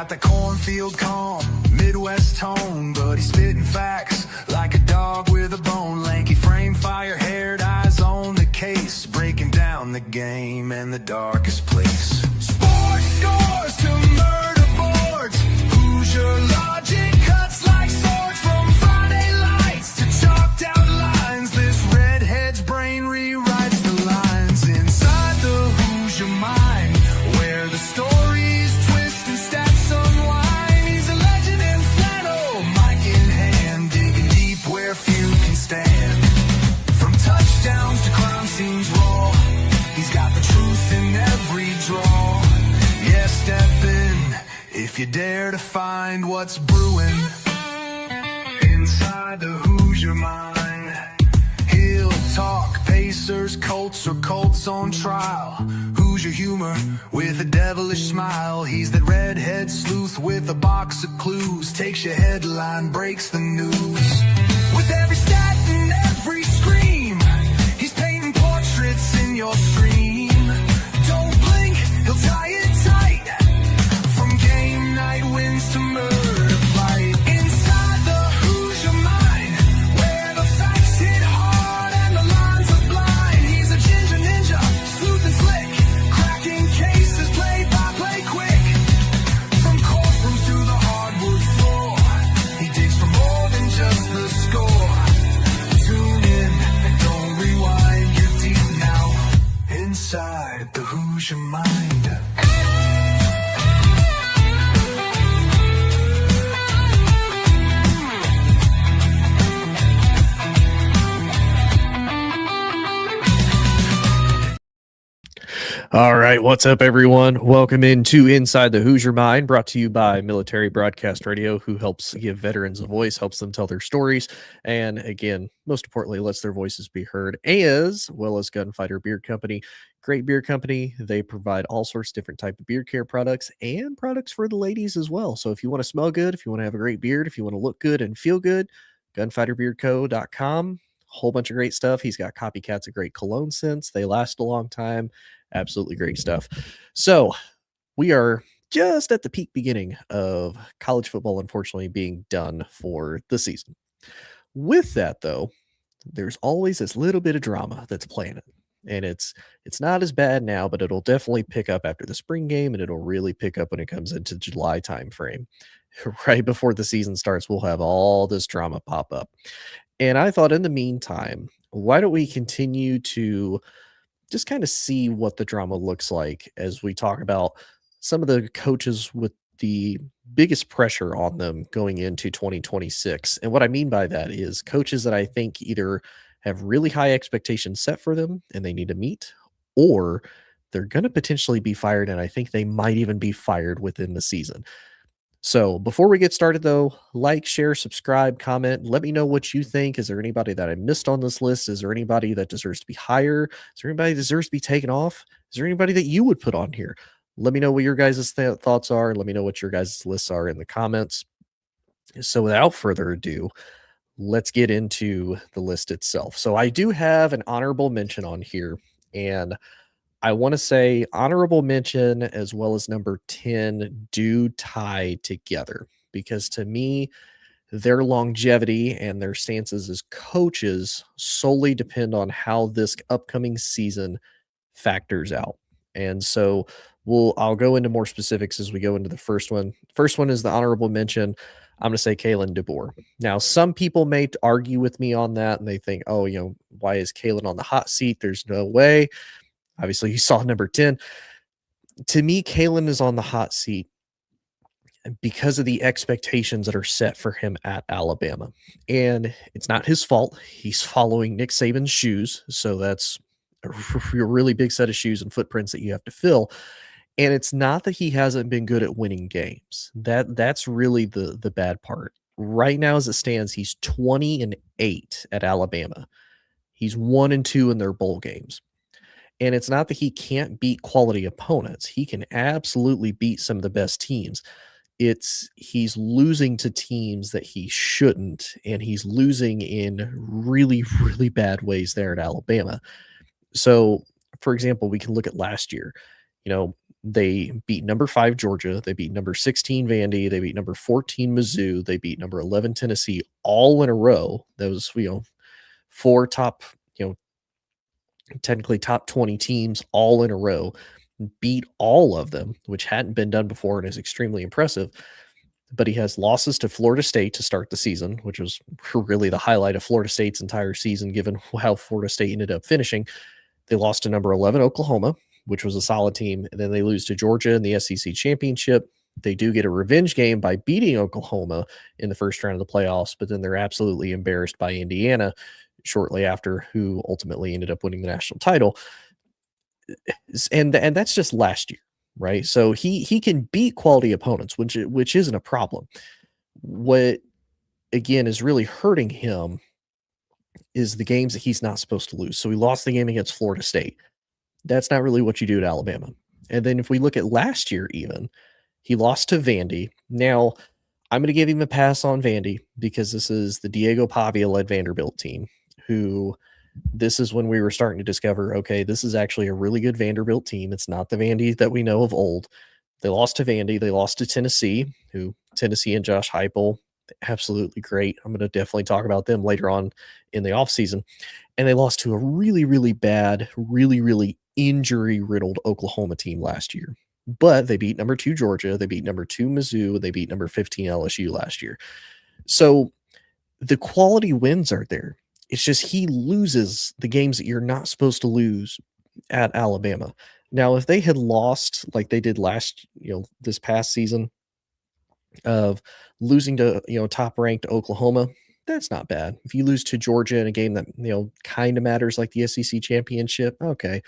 got the cornfield calm, Midwest tone, but he's spitting facts like a dog with a bone. Lanky frame, fire-haired eyes on the case, breaking down the game in the darkest place. Sports scores to murder boards, Hoosier logic cuts like swords. From Friday lights to chalked out lines, this redhead's brain rewrites the lines inside the Hoosier mind, where the stories twist and stats unwind. He's a legend in flannel, mic in hand, digging deep where few can stand. From touchdowns to crime scenes raw, he's got the truth in every draw. Yeah, step in if you dare to find what's brewing inside the Hoosier mind. He'll talk Pacers, Colts, or Colts on trial. Hoosier humor with a devilish smile. He's that redhead sleuth with a box of clues, takes your headline, breaks the news. With every stat and every scream, he's painting portraits in your stream. Don't blink, he'll tie it tight. From game night wins to murder flight. Inside the Hoosier mind, where the facts hit hard and the lines are blind. He's a ginger ninja, sleuth and slick, cracking cases play by play quick. From courtrooms to the hardwood floor, he digs for more than just the score. Tune in and don't rewind, you're deep now inside the Hoosier mind. All right, what's up, everyone? Welcome into Inside the Hoosier Mind, brought to you by Military Broadcast Radio, who helps give veterans a voice, helps them tell their stories, and again, most importantly, lets their voices be heard, as well as Gunfighter Beard Company. Great beer company. They provide all sorts of different type of beard care products and products for the ladies as well. So if you want to smell good, if you want to have a great beard, if you want to look good and feel good, gunfighterbeardco.com. Whole bunch of great stuff. He's got Copycats of great cologne scents. They last a long time. Absolutely great stuff. So we are just at the peak beginning of college football, unfortunately, being done for the season. With that, though, there's always this little bit of drama that's playing it. And it's not as bad now, but it'll definitely pick up after the spring game, and it'll really pick up when it comes into July timeframe. Right before the season starts, we'll have all this drama pop up. And I thought, in the meantime, why don't we continue to just kind of see what the drama looks like as we talk about some of the coaches with the biggest pressure on them going into 2026. And what I mean by that is coaches that I think either have really high expectations set for them and they need to meet, or they're going to potentially be fired, and I think they might even be fired within the season. So before we get started, though, like, share, subscribe, comment. Let me know what you think. Is there anybody that I missed on this list? Is there anybody that deserves to be higher? Is there anybody that deserves to be taken off? Is there anybody that you would put on here? Let me know what your guys' thoughts are. Let me know what your guys' lists are in the comments. So without further ado, let's get into the list itself. So I do have an honorable mention on here, and I want to say honorable mention as well as number 10 do tie together, because to me, their longevity and their stances as coaches solely depend on how this upcoming season factors out. And so I'll go into more specifics as we go into the first one. First one is the honorable mention. I'm going to say Kalen DeBoer. Now, some people may argue with me on that, and they think, oh, why is Kalen on the hot seat? There's no way. Obviously, you saw number 10. To me, Kalen is on the hot seat because of the expectations that are set for him at Alabama. And it's not his fault. He's following Nick Saban's shoes. So that's a really big set of shoes and footprints that you have to fill. And it's not that he hasn't been good at winning games. That's really the bad part. Right now, as it stands, he's 20-8 at Alabama. He's 1-2 in their bowl games. And it's not that he can't beat quality opponents. He can absolutely beat some of the best teams. He's losing to teams that he shouldn't, and he's losing in really, really bad ways there at Alabama. So, for example, we can look at last year. They beat number 5 Georgia, they beat number 16 Vandy, they beat number 14 Mizzou, they beat number 11 Tennessee all in a row. Those, four top, technically top 20 teams all in a row, beat all of them, which hadn't been done before and is extremely impressive. But he has losses to Florida State to start the season, which was really the highlight of Florida State's entire season, given how Florida State ended up finishing. They lost to number 11 Oklahoma, which was a solid team. And then they lose to Georgia in the SEC championship. They do get a revenge game by beating Oklahoma in the first round of the playoffs, but then they're absolutely embarrassed by Indiana shortly after, who ultimately ended up winning the national title. And that's just last year, right? So he can beat quality opponents, which isn't a problem. What again is really hurting him is the games that he's not supposed to lose. So he lost the game against Florida State. That's not really what you do at Alabama. And then if we look at last year, even he lost to Vandy. Now I'm going to give him a pass on Vandy because this is the Diego Pavia led Vanderbilt team, who this is when we were starting to discover, okay, this is actually a really good Vanderbilt team. It's not the Vandy that we know of old. They lost to Vandy. They lost to Tennessee, who Tennessee and Josh Heupel, absolutely great. I'm going to definitely talk about them later on in the offseason. And they lost to a really, really bad, really, really injury-riddled Oklahoma team last year. But they beat number 2 Georgia. They beat number 2 Mizzou. They beat number 15 LSU last year. So the quality wins are there. It's just he loses the games that you're not supposed to lose at Alabama. Now, if they had lost like they did this past season of losing to, top ranked Oklahoma, that's not bad. If you lose to Georgia in a game that, kind of matters like the SEC championship, okay.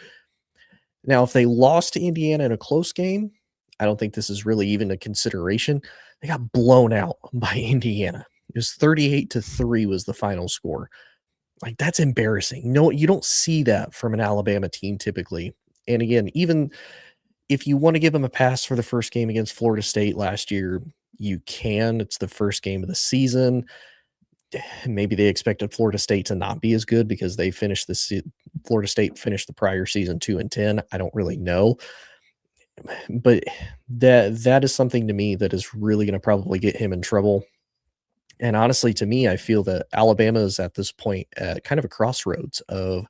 Now, if they lost to Indiana in a close game, I don't think this is really even a consideration. They got blown out by Indiana. It was 38-3 was the final score. Like, that's embarrassing. No, you don't see that from an Alabama team typically. And again, even if you want to give them a pass for the first game against Florida State last year, you can. It's the first game of the season. Maybe they expected Florida State to not be as good because they finished Florida State finished the prior season 2-10. I don't really know. But that is something to me that is really going to probably get him in trouble. And honestly, to me, I feel that Alabama is at this point at kind of a crossroads of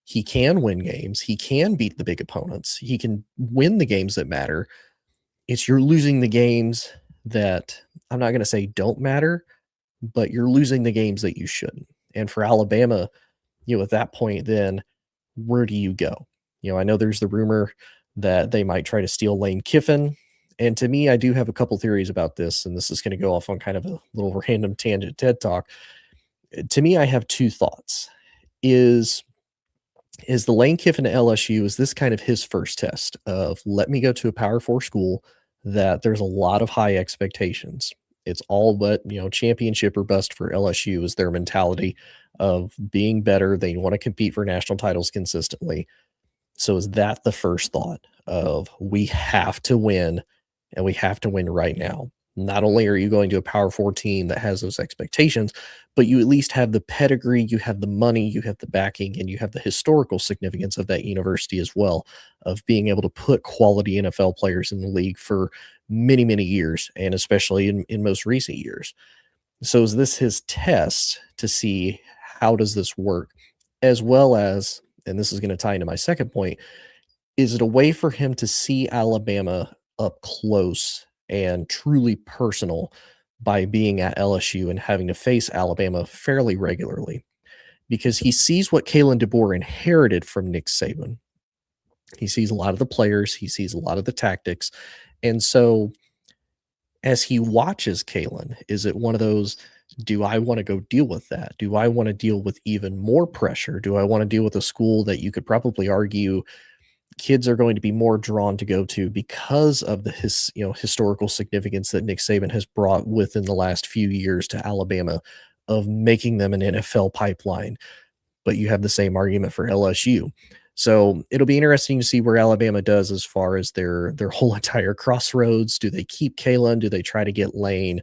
he can win games. He can beat the big opponents. He can win the games that matter. It's you're losing the games that I'm not going to say don't matter, but you're losing the games that you shouldn't. And for Alabama, at that point, then where do you go? I know there's the rumor that they might try to steal Lane Kiffin. And to me, I do have a couple theories about this, and this is going to go off on kind of a little random tangent TED talk. To me, I have two thoughts. Is the Lane Kiffin at LSU, is this kind of his first test of let me go to a Power 4 school that there's a lot of high expectations. It's all but, championship or bust for LSU is their mentality of being better. They want to compete for national titles consistently. So is that the first thought of we have to win and we have to win right now? Not only are you going to a Power 4 team that has those expectations, but you at least have the pedigree, you have the money, you have the backing, and you have the historical significance of that university as well, of being able to put quality NFL players in the league for many, many years, and especially in most recent years. So is this his test to see how does this work? As well as, and this is going to tie into my second point, is it a way for him to see Alabama up close and truly personal by being at LSU and having to face Alabama fairly regularly? Because he sees what Kalen DeBoer inherited from Nick Saban. He sees a lot of the players, he sees a lot of the tactics. And so as he watches Kalen, is it one of those, do I want to go deal with that? Do I want to deal with even more pressure? Do I want to deal with a school that you could probably argue kids are going to be more drawn to go to because of the historical significance that Nick Saban has brought within the last few years to Alabama of making them an NFL pipeline? But you have the same argument for LSU. So it'll be interesting to see where Alabama does as far as their whole entire crossroads. Do they keep Kalen? Do they try to get Lane?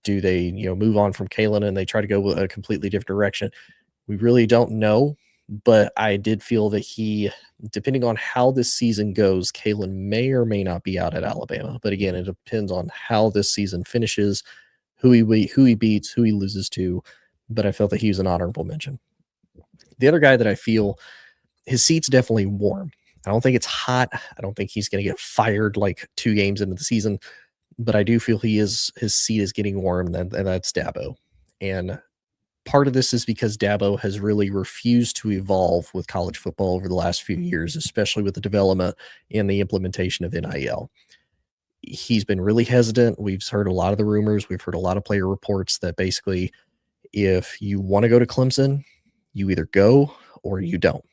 Do they, move on from Kalen and they try to go a completely different direction? We really don't know. But I did feel that depending on how this season goes, Kalen may or may not be out at Alabama. But again, it depends on how this season finishes, who he beats, who he loses to. But I felt that he was an honorable mention. The other guy that I feel his seat's definitely warm. I don't think it's hot. I don't think he's going to get fired like 2 games into the season, but I do feel his seat is getting warm, and that's Dabo. And part of this is because Dabo has really refused to evolve with college football over the last few years, especially with the development and the implementation of NIL. He's been really hesitant. We've heard a lot of the rumors. We've heard a lot of player reports that basically if you want to go to Clemson, you either go or you don't.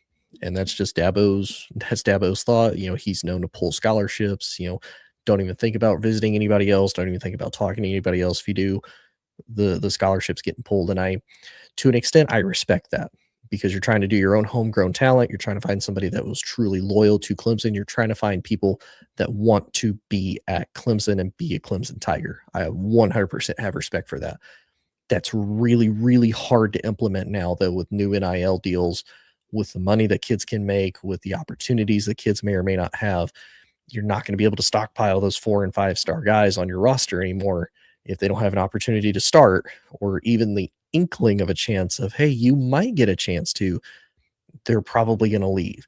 And that's just Dabo's thought. He's known to pull scholarships, don't even think about visiting anybody else. Don't even think about talking to anybody else. If you do, the scholarships getting pulled. And to an extent, I respect that because you're trying to do your own homegrown talent. You're trying to find somebody that was truly loyal to Clemson. You're trying to find people that want to be at Clemson and be a Clemson Tiger. I 100% have respect for that. That's really, really hard to implement now, though, with new NIL deals, with the money that kids can make, with the opportunities that kids may or may not have. You're not going to be able to stockpile those 4 and 5 star guys on your roster anymore if they don't have an opportunity to start, or even the inkling of a chance of, hey, you might get a chance to. They're probably going to leave.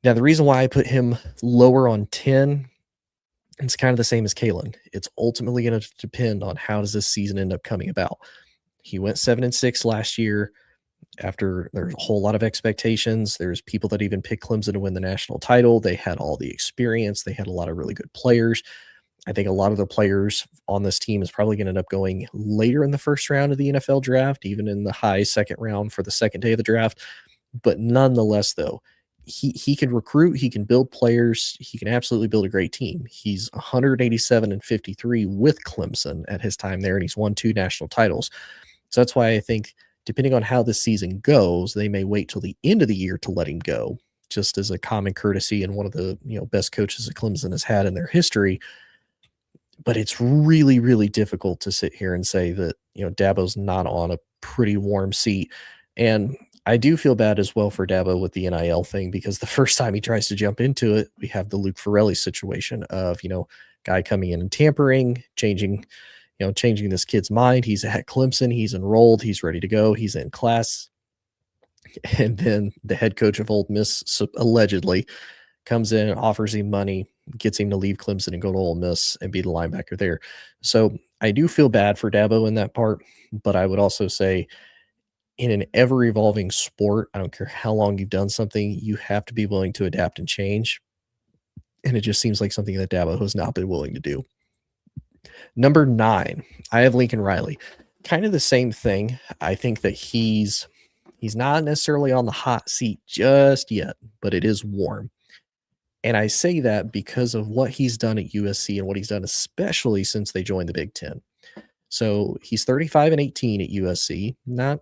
Now, the reason why I put him lower on 10, it's kind of the same as Kalen. It's ultimately going to depend on how does this season end up coming about. He went 7-6 last year after there's a whole lot of expectations. There's people that even picked Clemson to win the national title. They had all the experience. They had a lot of really good players. I think a lot of the players on this team is probably going to end up going later in the first round of the NFL draft, even in the high second round for the second day of the draft. But nonetheless, though, he can recruit, he can build players, he can absolutely build a great team. He's 187-53 with Clemson at his time there, and he's won 2 national titles. So that's why I think, depending on how this season goes, they may wait till the end of the year to let him go, just as a common courtesy and one of the best coaches that Clemson has had in their history. But it's really, really difficult to sit here and say that Dabo's not on a pretty warm seat. And I do feel bad as well for Dabo with the NIL thing, because the first time he tries to jump into it, we have the Luke Ferrelli situation of, guy coming in and tampering, changing this kid's mind. He's at Clemson, he's enrolled, he's ready to go, he's in class. And then the head coach of Ole Miss allegedly comes in, offers him money, gets him to leave Clemson and go to Ole Miss and be the linebacker there. So I do feel bad for Dabo in that part, but I would also say, in an ever-evolving sport, I don't care how long you've done something, you have to be willing to adapt and change. And it just seems like something that Dabo has not been willing to do. Number 9, I have Lincoln Riley. Kind of the same thing. I think that he's not necessarily on the hot seat just yet, but it is warm. And I say that because of what he's done at USC and what he's done, especially since they joined the Big Ten. So he's 35-18 at USC. Not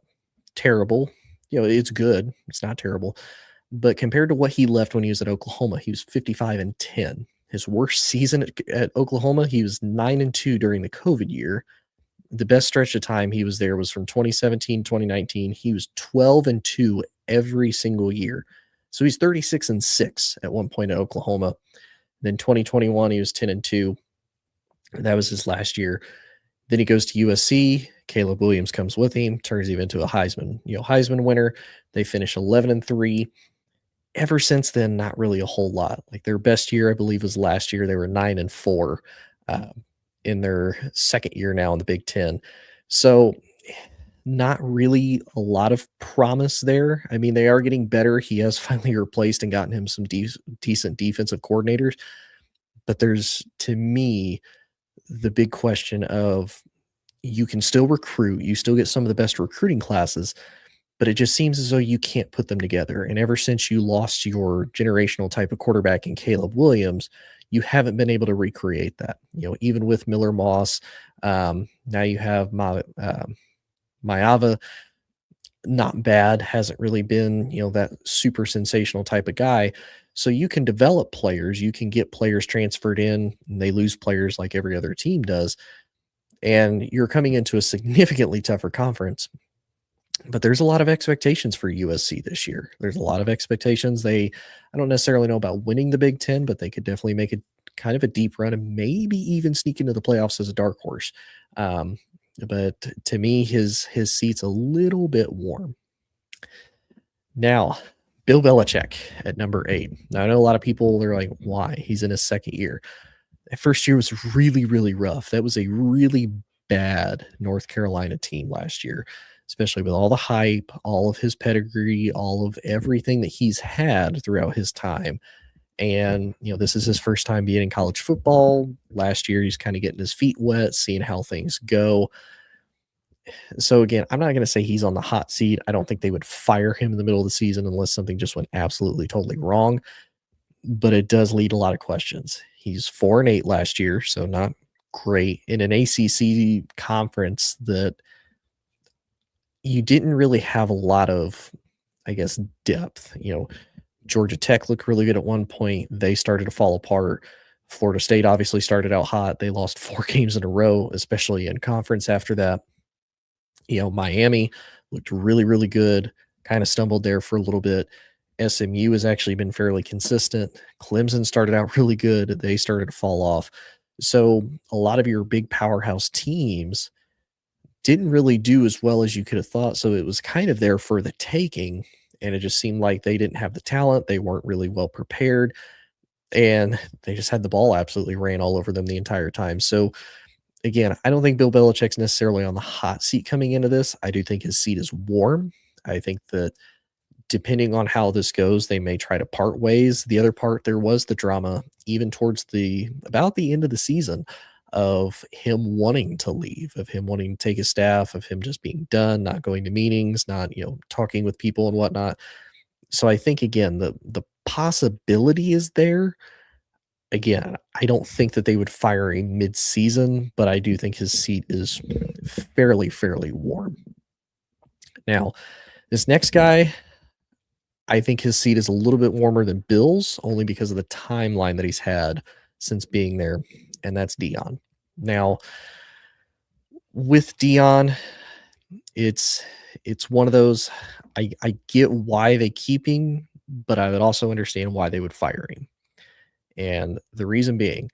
terrible. It's good. It's not terrible. But compared to what he left when he was at Oklahoma, he was 55-10. His worst season at Oklahoma, he was 9-2 during the COVID year. The best stretch of time he was there was from 2017, 2019. He was 12-2 every single year. So he's 36-6 at one point at Oklahoma. Then 2021, he was 10-2. That was his last year. Then he goes to USC. Caleb Williams comes with him, turns him into a Heisman winner. They finish 11-3. Ever since then, not really a whole lot. Like, their best year, I believe, was last year. They were 9-4 in their second year now in the Big Ten. So not really a lot of promise there. I mean, they are getting better. He has finally replaced and gotten him some decent defensive coordinators. But there's, to me, the big question of, you can still recruit, you still get some of the best recruiting classes, but it just seems as though you can't put them together. And ever since you lost your generational type of quarterback in Caleb Williams, you haven't been able to recreate that. Even with Miller Moss, now you have Maiava, not bad, hasn't really been, that super sensational type of guy. So you can develop players, you can get players transferred in, and they lose players like every other team does. And you're coming into a significantly tougher conference. But there's a lot of expectations for USC this year. There's a lot of expectations. I don't necessarily know about winning the Big Ten, but they could definitely make it kind of a deep run and maybe even sneak into the playoffs as a dark horse. Um, but to me, his seat's a little bit warm. Now, Bill Belichick at number 8. Now, I know a lot of people, they're like, why? He's in his second year. That first year was really, really rough. That was a really bad North Carolina team last year, especially with all the hype, all of his pedigree, all of everything that he's had throughout his time. And, this is his first time being in college football. Last year, he's kind of getting his feet wet, seeing how things go. So again, I'm not going to say he's on the hot seat. I don't think they would fire him in the middle of the season unless something just went absolutely totally wrong. But it does lead a lot of questions. He's 4-8 last year, so not great in an ACC conference that you didn't really have a lot of, I guess, depth. Georgia Tech looked really good at one point. They started to fall apart. Florida State obviously started out hot. They lost 4 games in a row, especially in conference after that. Miami looked really, really good, kind of stumbled there for a little bit. SMU has actually been fairly consistent. Clemson started out really good. They started to fall off. So a lot of your big powerhouse teams didn't really do as well as you could have thought. So it was kind of there for the taking. And it just seemed like they didn't have the talent. They weren't really well prepared. And they just had the ball absolutely ran all over them the entire time. So again, I don't think Bill Belichick's necessarily on the hot seat coming into this. I do think his seat is warm. I think that depending on how this goes, they may try to part ways. The other part, there was the drama even towards about the end of the season of him wanting to leave, of him wanting to take his staff, of him just being done, not going to meetings, not, talking with people and whatnot. So I think again, the possibility is there. Again, I don't think that they would fire a mid-season, but I do think his seat is fairly, fairly warm. Now, this next guy, I think his seat is a little bit warmer than Bill's, only because of the timeline that he's had since being there, and that's Deion. Now, with Deion, it's one of those, I get why they keep him, but I would also understand why they would fire him. And the reason being,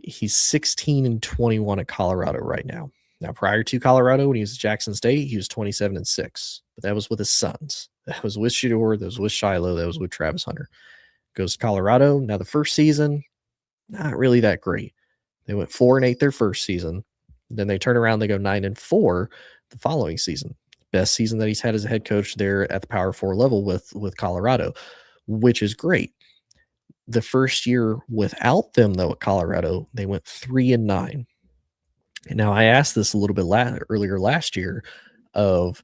he's 16-21 at Colorado right now. Now, prior to Colorado, when he was at Jackson State, he was 27-6, but that was with his sons. That was with Shedeur, that was with Shiloh, that was with Travis Hunter. Goes to Colorado. Now, the first season, not really that great. They went 4-8 their first season. Then they turn around, they go 9-4 the following season. Best season that he's had as a head coach there at the Power 4 level with Colorado, which is great. The first year without them, though, at Colorado, they went 3-9. And now I asked this a little bit earlier last year of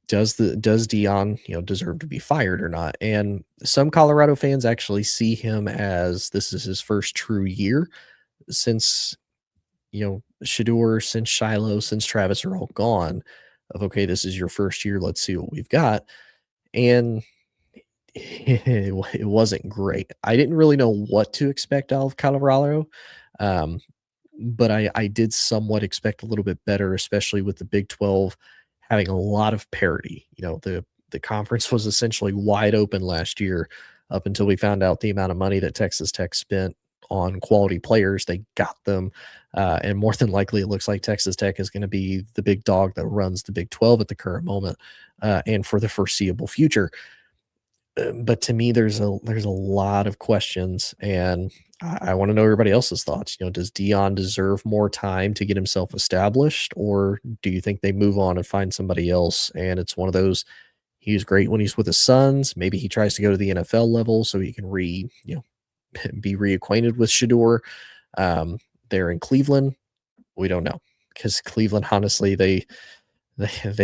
does Deion, deserve to be fired or not? And some Colorado fans actually see him as this is his first true year since, Shedeur, since Shiloh, since Travis are all gone. Of okay, this is your first year. Let's see what we've got. And it wasn't great. I didn't really know what to expect out of Colorado. But I did somewhat expect a little bit better, especially with the Big 12 having a lot of parity. The conference was essentially wide open last year up until we found out the amount of money that Texas Tech spent on quality players. They got them. And more than likely, it looks like Texas Tech is going to be the big dog that runs the Big 12 at the current moment and for the foreseeable future. But to me, there's a lot of questions, and I want to know everybody else's thoughts. Does Deion deserve more time to get himself established, or do you think they move on and find somebody else? And it's one of those. He was great when he's with his sons. Maybe he tries to go to the NFL level so he can be reacquainted with Shedeur. They're in Cleveland. We don't know, because Cleveland, honestly, they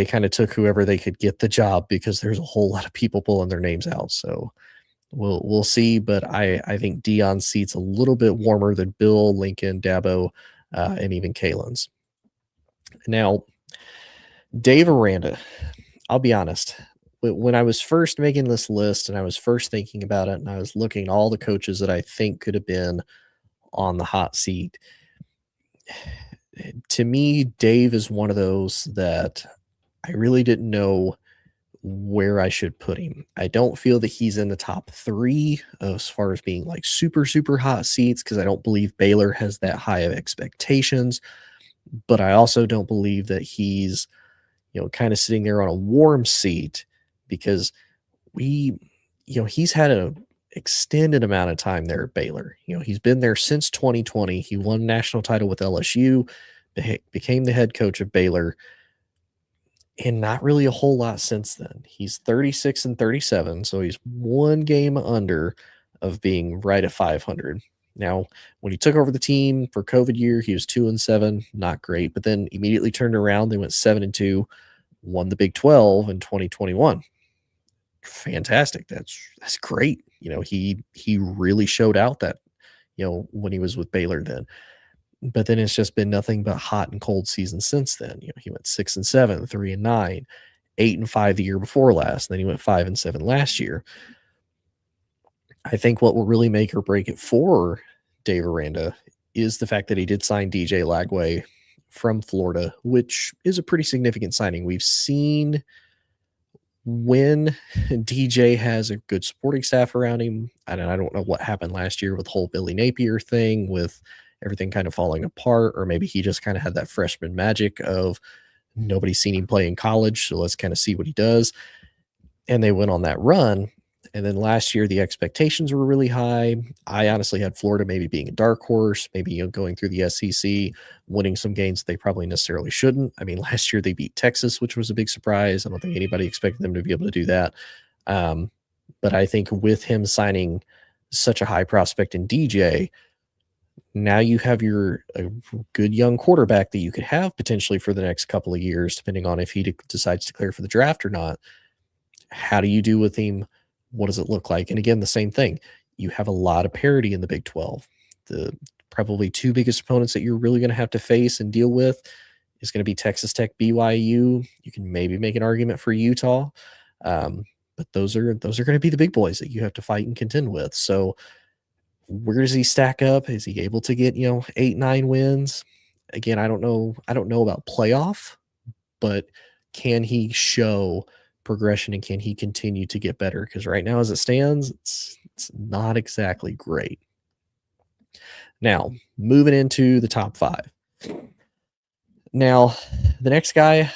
kind of took whoever they could get the job because there's a whole lot of people pulling their names out. So we'll see. But I think Deion's seat's a little bit warmer than Bill, Lincoln, Dabo, and even Kalen's. Now, Dave Aranda, I'll be honest. When I was first making this list and I was first thinking about it and I was looking at all the coaches that I think could have been on the hot seat, to me, Dave is one of those that I really didn't know where I should put him. I don't feel that he's in the top 3 as far as being like super, super hot seats because I don't believe Baylor has that high of expectations. But I also don't believe that he's, kind of sitting there on a warm seat because we, he's had an extended amount of time there at Baylor. He's been there since 2020. He won national title with LSU, became the head coach of Baylor, and not really a whole lot since then. He's 36 and 37, so he's one game under of being right at 500. Now, when he took over the team for COVID year, he was 2 and 7, not great, but then immediately turned around. They went 7 and 2, won the Big 12 in 2021. Fantastic. That's great. He really showed out that, when he was with Baylor then. But then it's just been nothing but hot and cold seasons since then. He went 6 and 7, 3 and 9, 8 and 5 the year before last, and then he went 5 and 7 last year. I think what will really make or break it for Dave Aranda is the fact that he did sign DJ Lagway from Florida, which is a pretty significant signing. We've seen when DJ has a good supporting staff around him, and I don't know what happened last year with the whole Billy Napier thing with everything kind of falling apart, or maybe he just kind of had that freshman magic of nobody's seen him play in college, so let's kind of see what he does. And they went on that run. And then last year, the expectations were really high. I honestly had Florida maybe being a dark horse, maybe going through the SEC, winning some games they probably necessarily shouldn't. I mean, last year they beat Texas, which was a big surprise. I don't think anybody expected them to be able to do that. But I think with him signing such a high prospect in DJ, now you have a good young quarterback that you could have potentially for the next couple of years, depending on if he decides to clear for the draft or not. How do you do with him? What does it look like? And again, the same thing. You have a lot of parity in the Big 12. The probably 2 biggest opponents that you're really going to have to face and deal with is going to be Texas Tech, BYU. You can maybe make an argument for Utah, but those are going to be the big boys that you have to fight and contend with. So where does he stack up? Is he able to get 8, 9 wins? Again, I don't know about playoff, but can he show progression and can he continue to get better? Because right now, as it stands, it's not exactly great. Now, moving into the top 5. Now, the next guy,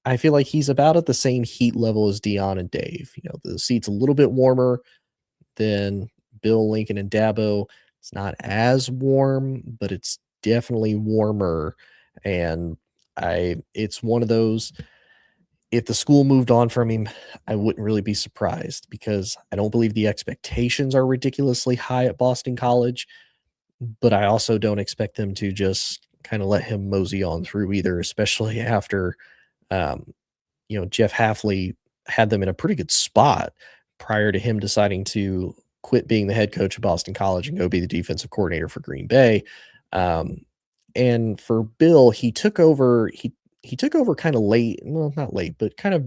I feel like he's about at the same heat level as Dion and Dave. The seat's a little bit warmer than Bill, Lincoln, and Dabo. It's not as warm, but it's definitely warmer. And it's one of those, if the school moved on from him, I wouldn't really be surprised because I don't believe the expectations are ridiculously high at Boston College, but I also don't expect them to just kind of let him mosey on through either, especially after, Jeff Hafley had them in a pretty good spot prior to him deciding to quit being the head coach of Boston College and go be the defensive coordinator for Green Bay. And for Bill, he took over kind of late, well, not late, but kind of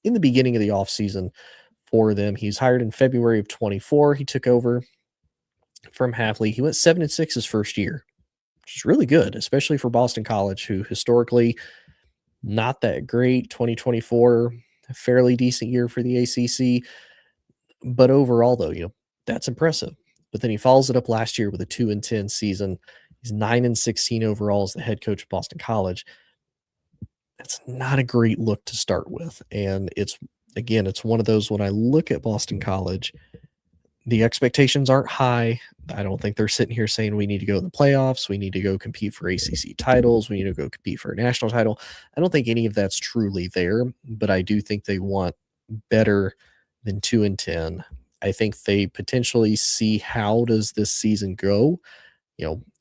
in the beginning of the offseason for them. He was hired in February of 24. He took over from Hafley. He went 7 and 6 his first year, which is really good, especially for Boston College, who historically not that great. 2024, a fairly decent year for the ACC. But overall, though, that's impressive. But then he follows it up last year with a 2 and 10 season. He's 9 and 16 overall as the head coach of Boston College. That's not a great look to start with. And it's one of those, when I look at Boston College, the expectations aren't high. I don't think they're sitting here saying we need to go to the playoffs. We need to go compete for ACC titles. We need to go compete for a national title. I don't think any of that's truly there, but I do think they want better than 2 and 10. I think they potentially see how does this season go.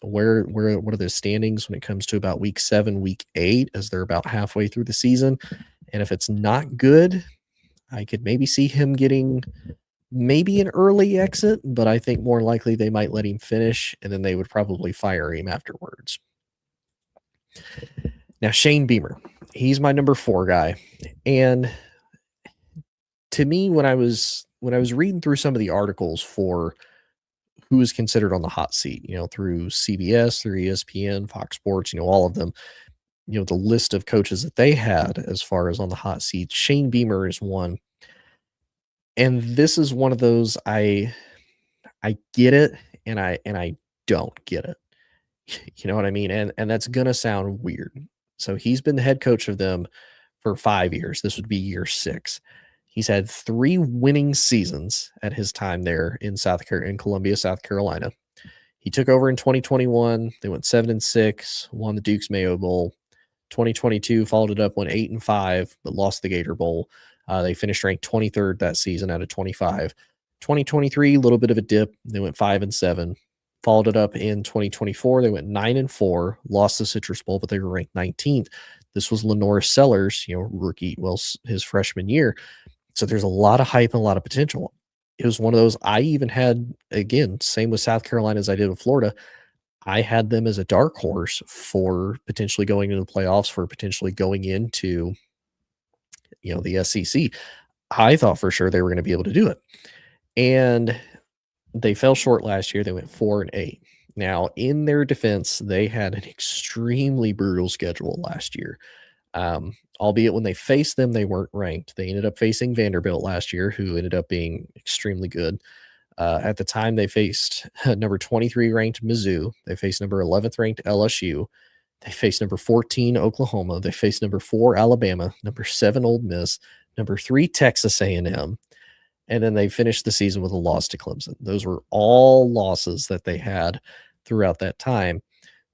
What are the standings when it comes to about week 7, week 8, as they're about halfway through the season. And if it's not good, I could maybe see him getting maybe an early exit, but I think more likely they might let him finish and then they would probably fire him afterwards. Now, Shane Beamer, he's my number 4 guy. And to me, when I was reading through some of the articles for who is considered on the hot seat, through CBS, through ESPN, Fox Sports, all of them, the list of coaches that they had as far as on the hot seat, Shane Beamer is one. And this is one of those I get it and I don't get it. You know what I mean? And that's gonna sound weird. So he's been the head coach of them for 5 years. This would be year 6. He's had 3 winning seasons at his time there in Columbia, South Carolina. He took over in 2021. They went 7-6, won the Duke's Mayo Bowl. 2022 followed it up, went 8-5, but lost the Gator Bowl. They finished ranked 23rd that season out of 25. 2023, a little bit of a dip. They went 5-7. Followed it up in 2024. They went 9-4, lost the Citrus Bowl, but they were ranked 19th. This was Lenore Sellers, rookie, his freshman year. So there's a lot of hype and a lot of potential. It was one of those I even had, again, same with South Carolina as I did with Florida. I had them as a dark horse for potentially going into the playoffs, for potentially going into, the SEC. I thought for sure they were going to be able to do it. And they fell short last year. They went 4-8. Now, in their defense, they had an extremely brutal schedule last year. Albeit when they faced them, they weren't ranked. They ended up facing Vanderbilt last year, who ended up being extremely good. At the time, they faced number 23 ranked Mizzou. They faced number 11th ranked LSU. They faced number 14 Oklahoma. They faced number 4 Alabama, number 7 Ole Miss, number 3 Texas A&M, and then they finished the season with a loss to Clemson. Those were all losses that they had throughout that time.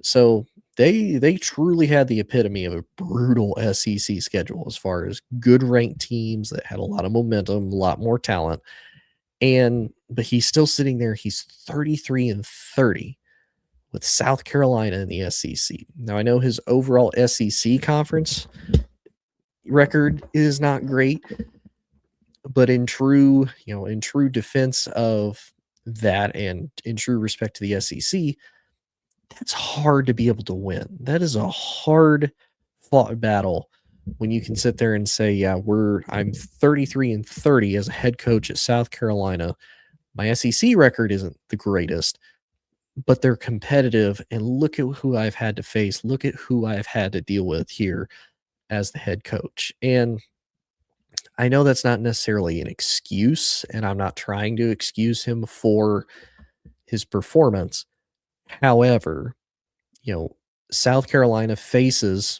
So they truly had the epitome of a brutal SEC schedule as far as good ranked teams that had a lot of momentum, a lot more talent. But he's still sitting there. He's 33-30 with South Carolina in the SEC. Now I know his overall SEC conference record is not great, but in true defense of that and in true respect to the SEC, that's hard to be able to win. That is a hard fought battle when you can sit there and say, yeah, I'm 33-30 as a head coach at South Carolina. My SEC record isn't the greatest, but they're competitive. And look at who I've had to face. Look at who I've had to deal with here as the head coach. And I know that's not necessarily an excuse, and I'm not trying to excuse him for his performance. However, South Carolina faces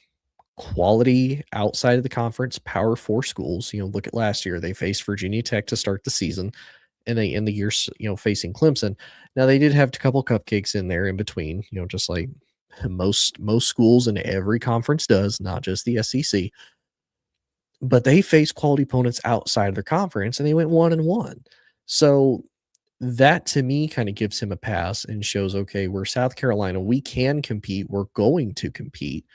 quality outside of the conference Power 4 schools. Look at last year. They faced Virginia Tech to start the season, and they end the year, facing Clemson. Now, they did have a couple cupcakes in there in between, just like most schools in every conference does, not just the SEC. But they faced quality opponents outside of their conference, and they went 1-1. So that to me kind of gives him a pass and shows, okay, we're South Carolina. We can compete. We're going to compete.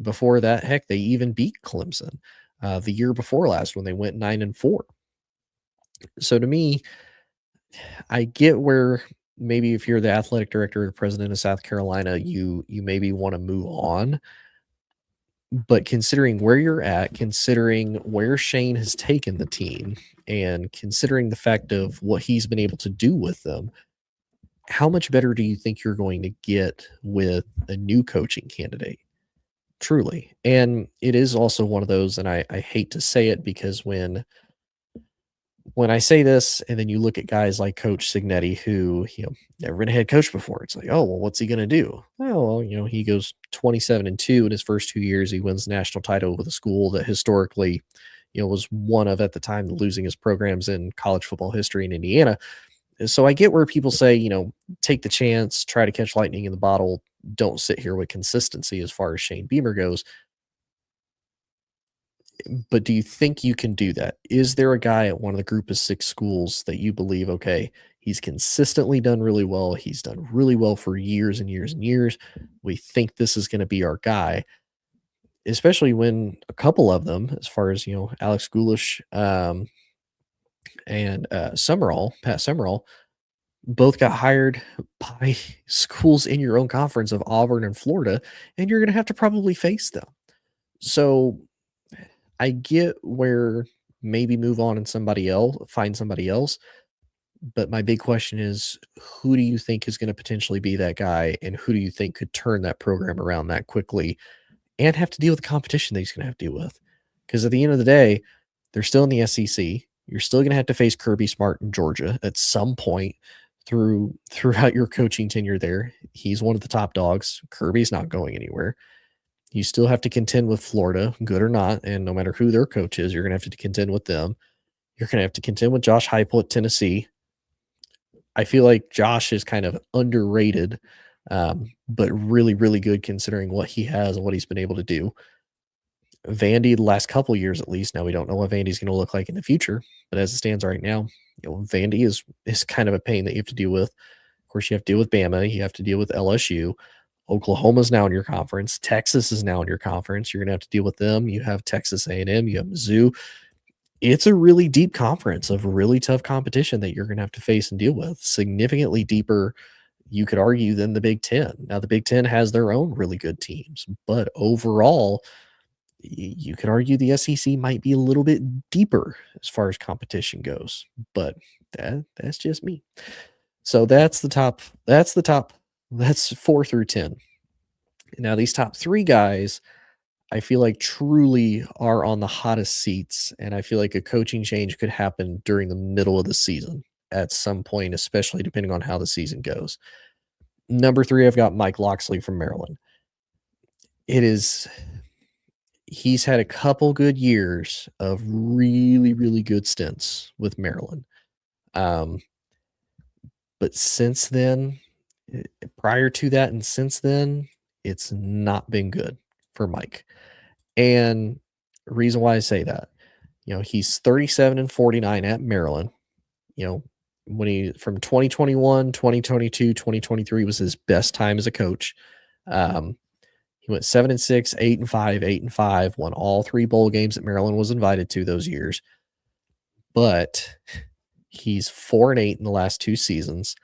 Before that, heck, they even beat Clemson the year before last when they went 9-4. So to me, I get where maybe if you're the athletic director or president of South Carolina, you maybe want to move on. But considering where you're at, considering where Shane has taken the team, and considering the fact of what he's been able to do with them, how much better do you think you're going to get with a new coaching candidate? Truly. And it is also one of those, and I hate to say it because when I say this and then you look at guys like Coach Signetti, who, never been a head coach before, it's like, oh, well, what's he going to do? Oh, well, he goes 27-2 in his first 2 years. He wins the national title with a school that historically, was one of, at the time, the losingest programs in college football history in Indiana. So I get where people say, take the chance, try to catch lightning in the bottle. Don't sit here with consistency as far as Shane Beamer goes. But do you think you can do that? Is there a guy at one of the group of 6 schools that you believe, okay, he's consistently done really well. He's done really well for years and years and years. We think this is going to be our guy, especially when a couple of them, as far as, Alex Goulash and Pat Summerall, both got hired by schools in your own conference of Auburn and Florida, and you're going to have to probably face them. So I get where maybe move on and find somebody else. But my big question is, who do you think is going to potentially be that guy, and who do you think could turn that program around that quickly and have to deal with the competition that he's going to have to deal with. Because at the end of the day, they're still in the SEC. You're still going to have to face Kirby Smart in Georgia at some point throughout your coaching tenure there. He's one of the top dogs. Kirby's not going anywhere. You still have to contend with Florida, good or not, and no matter who their coach is, you're going to have to contend with them. You're going to have to contend with Josh Heupel at Tennessee. I feel like Josh is kind of underrated, but really, really good considering what he has and what he's been able to do. Vandy, the last couple years at least. Now we don't know what Vandy's going to look like in the future, but as it stands right now, Vandy is kind of a pain that you have to deal with. Of course, you have to deal with Bama. You have to deal with LSU. Oklahoma's now in your conference. Texas is now in your conference. You're going to have to deal with them. You have Texas A&M. You have Mizzou. It's a really deep conference of really tough competition that you're going to have to face and deal with. Significantly deeper, you could argue, than the Big Ten. Now, the Big Ten has their own really good teams, but overall, you could argue the SEC might be a little bit deeper as far as competition goes, but that's just me. So that's the top. That's 4 through 10. Now these top 3 guys, I feel like truly are on the hottest seats, and I feel like a coaching change could happen during the middle of the season at some point, especially depending on how the season goes. Number 3, I've got Mike Locksley from Maryland. He's had a couple good years of really, really good stints with Maryland. But since then, prior to that and since then, it's not been good for Mike. And the reason why I say that, he's 37-49 at Maryland. When he from 2021, 2022, 2023 was his best time as a coach. He went 7-6, 8-5, 8-5, won all 3 bowl games that Maryland was invited to those years. But he's 4-8 in the last 2 seasons.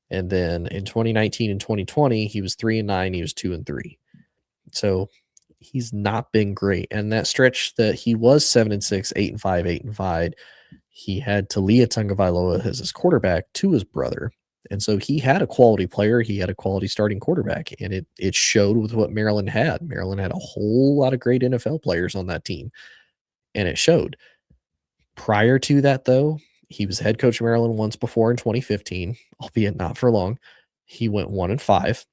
And then in 2019 and 2020, he was 3-9, he was 2-3. So he's not been great. And that stretch that he was 7-6, 8-5, 8-5, he had Talia Tagovailoa as his quarterback to his brother. And so he had a quality player. He had a quality starting quarterback, and it showed with what Maryland had. Maryland had a whole lot of great NFL players on that team, and it showed. Prior to that, though, he was head coach of Maryland once before in 2015, albeit not for long. He went 1-5.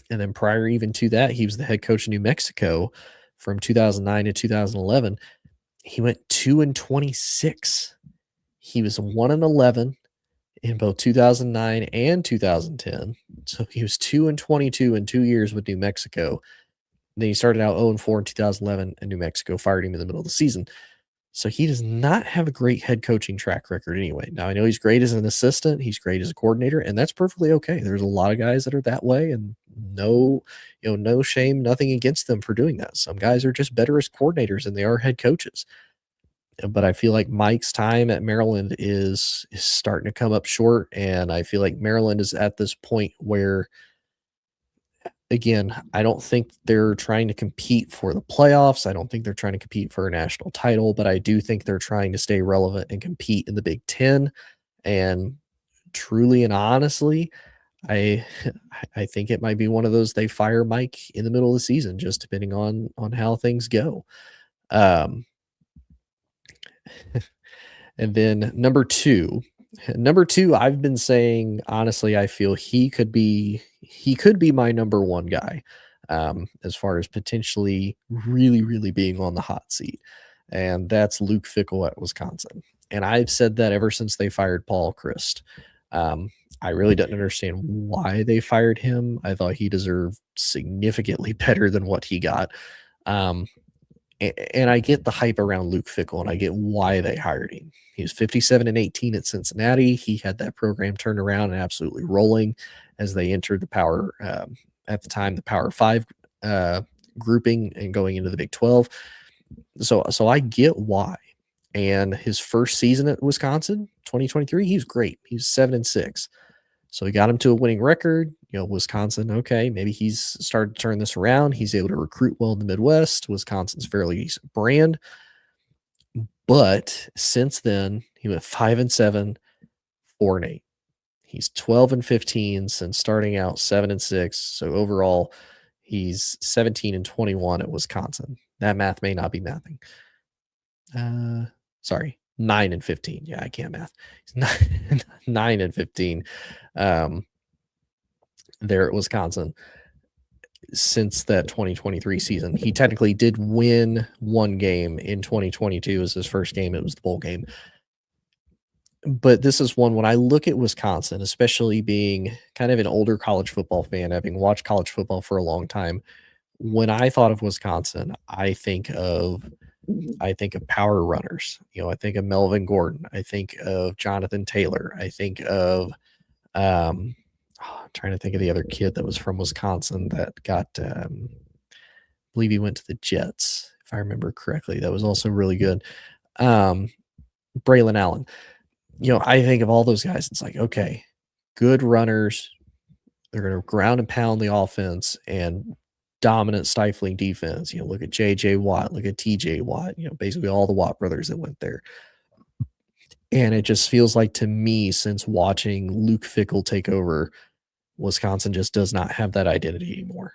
And then prior even to that, he was the head coach of New Mexico from 2009 to 2011. He went 2-26. He was 1-11 in both 2009 and 2010. So he was 2-22 in 2 years with New Mexico. Then he started out 0-4 in 2011, and New Mexico fired him in the middle of the season. So he does not have a great head coaching track record anyway. Now, I know he's great as an assistant. He's great as a coordinator, and that's perfectly okay. There's a lot of guys that are that way, and no shame, nothing against them for doing that. Some guys are just better as coordinators than they are head coaches. But I feel like Mike's time at Maryland is starting to come up short, and I feel like Maryland is at this point where, again, I don't think they're trying to compete for the playoffs. I don't think they're trying to compete for a national title, but I do think they're trying to stay relevant and compete in the Big Ten. And truly and honestly, I think it might be one of those they fire Mike in the middle of the season, just depending on how things go. And then number two, I've been saying, honestly, I feel he could be my number 1 guy, as far as potentially really, really being on the hot seat. And that's Luke Fickell at Wisconsin. And I've said that ever since they fired Paul Chryst. I really didn't understand why they fired him. I thought he deserved significantly better than what he got. And I get the hype around Luke Fickell, and I get why they hired him. He was 57-18 at Cincinnati. He had that program turned around and absolutely rolling as they entered the Power, at the time, the Power 5 grouping and going into the Big 12. So I get why. And his first season at Wisconsin, 2023, he was great. He was 7-6. So he got him to a winning record. Wisconsin, okay, maybe he's started to turn this around. He's able to recruit well in the Midwest. Wisconsin's fairly decent brand. But since then, he went 5-7, 4-8. He's 12-15 since starting out 7-6. So overall, He's 17-21 at Wisconsin. That math may not be mathing. Sorry, 9-15. Yeah, I can't math. He's 9-15 there at Wisconsin since that 2023 season. He technically did win one game in 2022 as his first game. It was the bowl game. But this is one when I look at Wisconsin, especially being kind of an older college football fan, having watched college football for a long time. When I thought of Wisconsin, I think of power runners. I think of Melvin Gordon. I think of Jonathan Taylor. I think of I'm trying to think of the other kid that was from Wisconsin that got I believe he went to the Jets, if I remember correctly. That was also really good. Braylon Allen. I think of all those guys. It's like, okay, good runners. They're going to ground and pound the offense and dominant, stifling defense. Look at J.J. Watt, look at T.J. Watt, basically all the Watt brothers that went there. And it just feels like to me, since watching Luke Fickell take over, Wisconsin just does not have that identity anymore.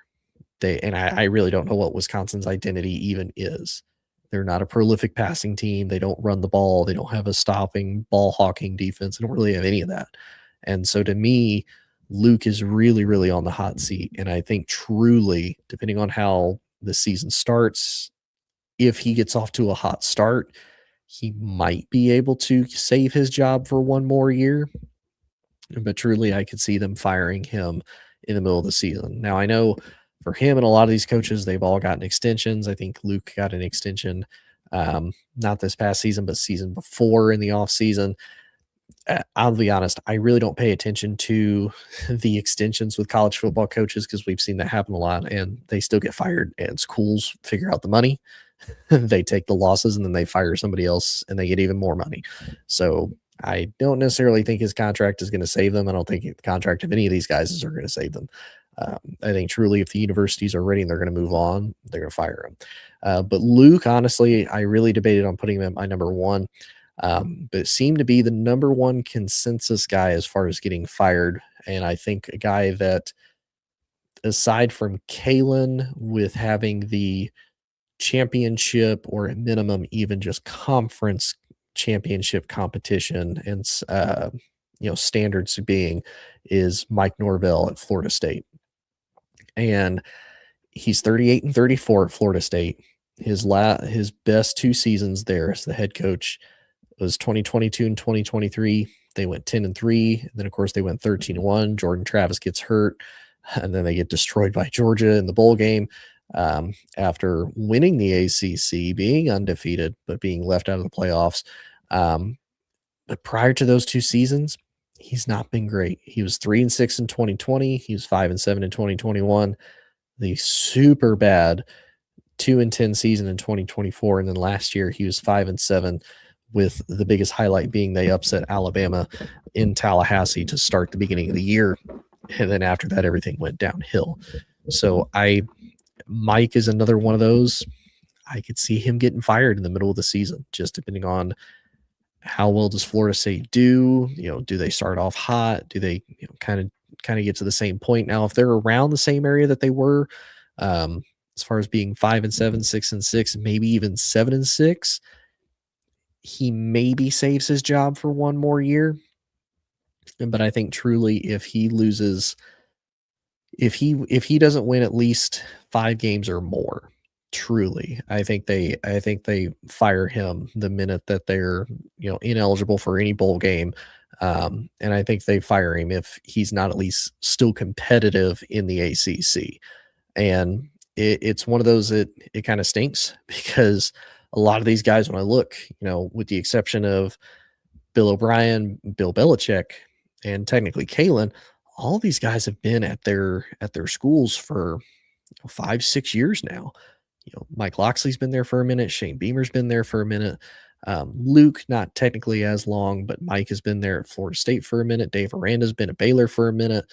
I really don't know what Wisconsin's identity even is. They're not a prolific passing team. They don't run the ball. They don't have a stopping, ball hawking defense. They don't really have any of that. And so to me, Luke is really, really on the hot seat. And I think truly, depending on how the season starts, if he gets off to a hot start, he might be able to save his job for one more year. But truly, I could see them firing him in the middle of the season. Now, I know for him and a lot of these coaches, they've all gotten extensions. I think Luke got an extension, not this past season, but season before in the off season. I'll be honest, I really don't pay attention to the extensions with college football coaches because we've seen that happen a lot, and they still get fired, and schools figure out the money. They take the losses, and then they fire somebody else, and they get even more money. So I don't necessarily think his contract is going to save them. I don't think the contract of any of these guys are going to save them. I think truly if the universities are ready and they're going to move on, they're going to fire him. But Luke, honestly, I really debated on putting him at my number one. But it seemed to be the number one consensus guy as far as getting fired. And I think a guy that, aside from Kalen, with having the championship or at minimum even just conference championship competition and standards being, is Mike Norvell at Florida State. And he's 38-34 at Florida State. His best two seasons there as the head coach was 2022 and 2023. They went 10-3. And then, of course, they went 13-1. Jordan Travis gets hurt, and then they get destroyed by Georgia in the bowl game after winning the ACC, being undefeated, but being left out of the playoffs. But prior to those two seasons, he's not been great. He was 3-6 in 2020. He was 5-7 in 2021. The super bad 2-10 season in 2024. And then last year, he was 5-7, with the biggest highlight being they upset Alabama in Tallahassee to start the beginning of the year. And then after that, everything went downhill. So Mike is another one of those. I could see him getting fired in the middle of the season, just depending on how well does Florida State do. Do they start off hot? Do they kind of get to the same point? Now, if they're around the same area that they were, as far as being 5-7, 6-6, maybe even 7-6, he maybe saves his job for one more year. But I think truly, if he loses, if he doesn't win at least 5 games or more, truly, I think they fire him the minute that they're ineligible for any bowl game. And I think they fire him if he's not at least still competitive in the ACC. And it's one of those that it kind of stinks, because a lot of these guys, when I look, with the exception of Bill O'Brien, Bill Belichick, and technically Kalen, all these guys have been at their schools for 5-6 years now. Mike Loxley's been there for a minute. Shane Beamer's been there for a minute. Luke, not technically as long, but Mike has been there at Florida State for a minute. Dave Aranda's been at Baylor for a minute.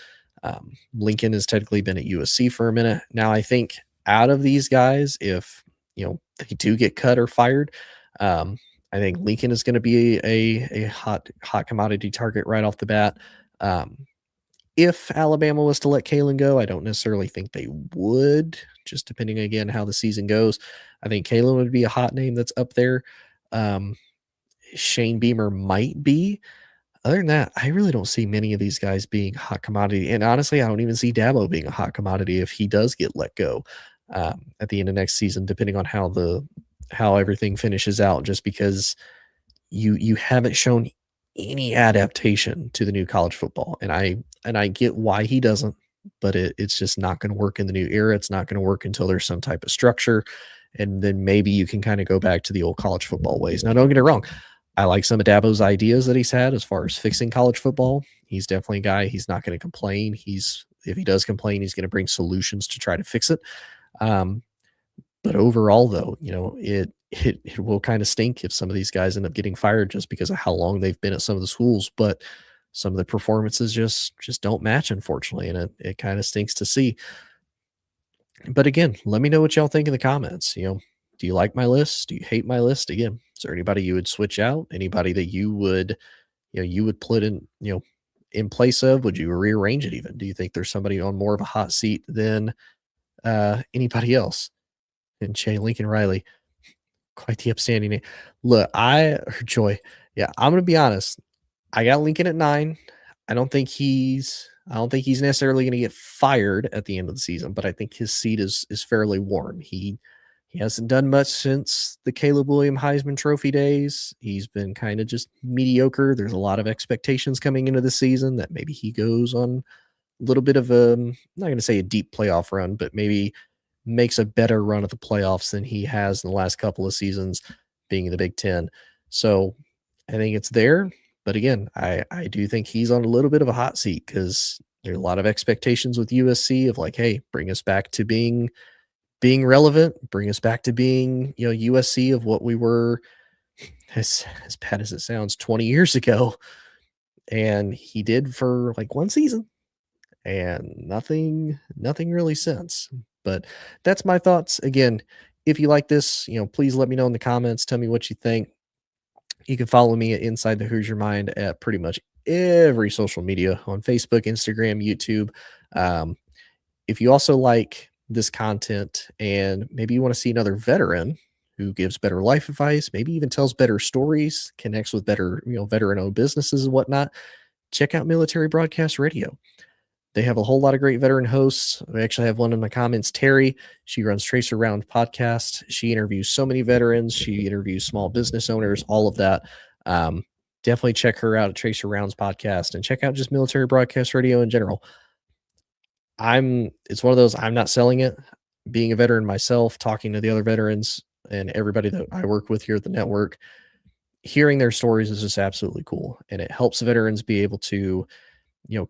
Lincoln has technically been at USC for a minute. Now, I think out of these guys, if they do get cut or fired, I think Lincoln is going to be a hot commodity target right off the bat. if Alabama was to let Kalen go, I don't necessarily think they would, just depending again how the season goes. I think Kalen would be a hot name that's up there. Um, Shane Beamer might be. Other than that, I really don't see many of these guys being a hot commodity. And honestly, I don't even see Dabo being a hot commodity if he does get let go at the end of next season, depending on how everything finishes out. Just because you haven't shown any adaptation to the new college football, and I get why he doesn't, but it's just not going to work in the new era. It's not going to work until there's some type of structure, and then maybe you can kind of go back to the old college football ways. Now, don't get it wrong. I like some of Dabo's ideas that he's had as far as fixing college football. He's definitely a guy. He's not going to complain. If he does complain, he's going to bring solutions to try to fix it. But overall, though, it will kind of stink if some of these guys end up getting fired just because of how long they've been at some of the schools. But some of the performances just don't match, unfortunately, and it kind of stinks to see. But again, let me know what y'all think in the comments. Do you like my list? Do you hate my list? Again, is there anybody you would switch out? Anybody that you would put in place of? Would you rearrange it even? Do you think there's somebody on more of a hot seat than anybody else? And Jay Lincoln Riley, quite the upstanding name. Look, Joy. Yeah, I'm gonna be honest. I got Lincoln at 9. I don't think he's necessarily going to get fired at the end of the season, but I think his seat is fairly warm. He hasn't done much since the Caleb Williams Heisman Trophy days. He's been kind of just mediocre. There's a lot of expectations coming into the season that maybe he goes on a little bit of I'm not going to say a deep playoff run, but maybe makes a better run at the playoffs than he has in the last couple of seasons being in the Big Ten. So I think it's there. But again, I do think he's on a little bit of a hot seat because there's a lot of expectations with USC of like, hey, bring us back to being relevant, bring us back to being, USC of what we were, as bad as it sounds, 20 years ago. And he did for like one season and nothing really since. But that's my thoughts. Again, if you like this, please let me know in the comments. Tell me what you think. You can follow me at Inside the Hoosier Mind at pretty much every social media on Facebook, Instagram, YouTube. If you also like this content and maybe you want to see another veteran who gives better life advice, maybe even tells better stories, connects with better, veteran-owned businesses and whatnot, check out Military Broadcast Radio. They have a whole lot of great veteran hosts. I actually have one in my comments, Terry. She runs Tracer Round podcast. She interviews so many veterans. She interviews small business owners, all of that. Definitely check her out at Tracer Rounds podcast and check out just Military Broadcast Radio in general. It's one of those, I'm not selling it. Being a veteran myself, talking to the other veterans and everybody that I work with here at the network, hearing their stories is just absolutely cool. And it helps veterans be able to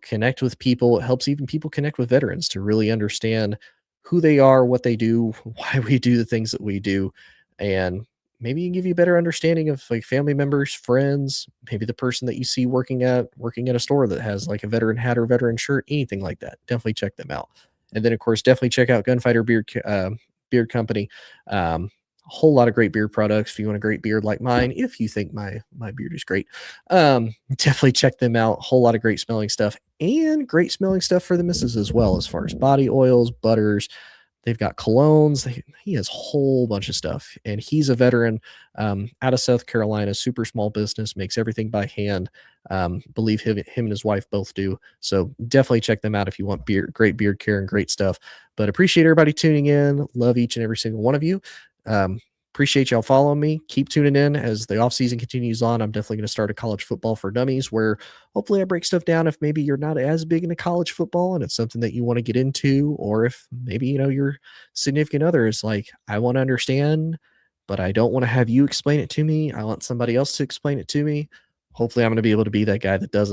connect with people. It helps even people connect with veterans to really understand who they are, what they do, why we do the things that we do. And maybe you can give you a better understanding of like family members, friends, maybe the person that you see working at a store that has like a veteran hat or veteran shirt, anything like that. Definitely check them out. And then of course, definitely check out Gunfighter Beard Company. A whole lot of great beard products. If you want a great beard like mine, if you think my beard is great, definitely check them out. A whole lot of great smelling stuff and great smelling stuff for the missus as well, as far as body oils, butters. They've got colognes. He has a whole bunch of stuff. And he's a veteran out of South Carolina, super small business, makes everything by hand. Believe him and his wife both do. So definitely check them out if you want great beard care and great stuff. But appreciate everybody tuning in. Love each and every single one of you. Appreciate y'all following me. Keep tuning in as the off season continues on. I'm definitely going to start a college football for dummies where hopefully I break stuff down if maybe you're not as big into college football and it's something that you want to get into, or if maybe, your significant other is like, I want to understand, but I don't want to have you explain it to me. I want somebody else to explain it to me. Hopefully I'm going to be able to be that guy that does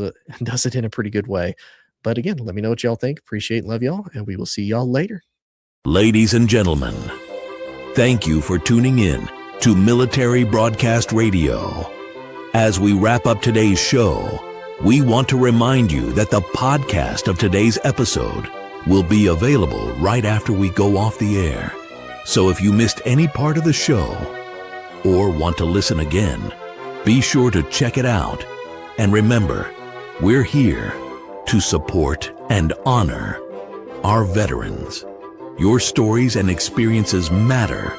it in a pretty good way. But again, let me know what y'all think. Appreciate and love y'all, and we will see y'all later. Ladies and gentlemen, thank you for tuning in to Military Broadcast Radio. As we wrap up today's show, we want to remind you that the podcast of today's episode will be available right after we go off the air. So if you missed any part of the show or want to listen again, be sure to check it out. And remember, we're here to support and honor our veterans. Your stories and experiences matter,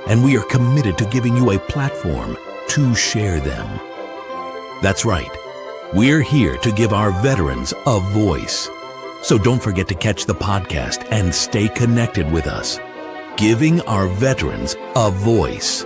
and we are committed to giving you a platform to share them. That's right. We're here to give our veterans a voice. So don't forget to catch the podcast and stay connected with us. Giving our veterans a voice.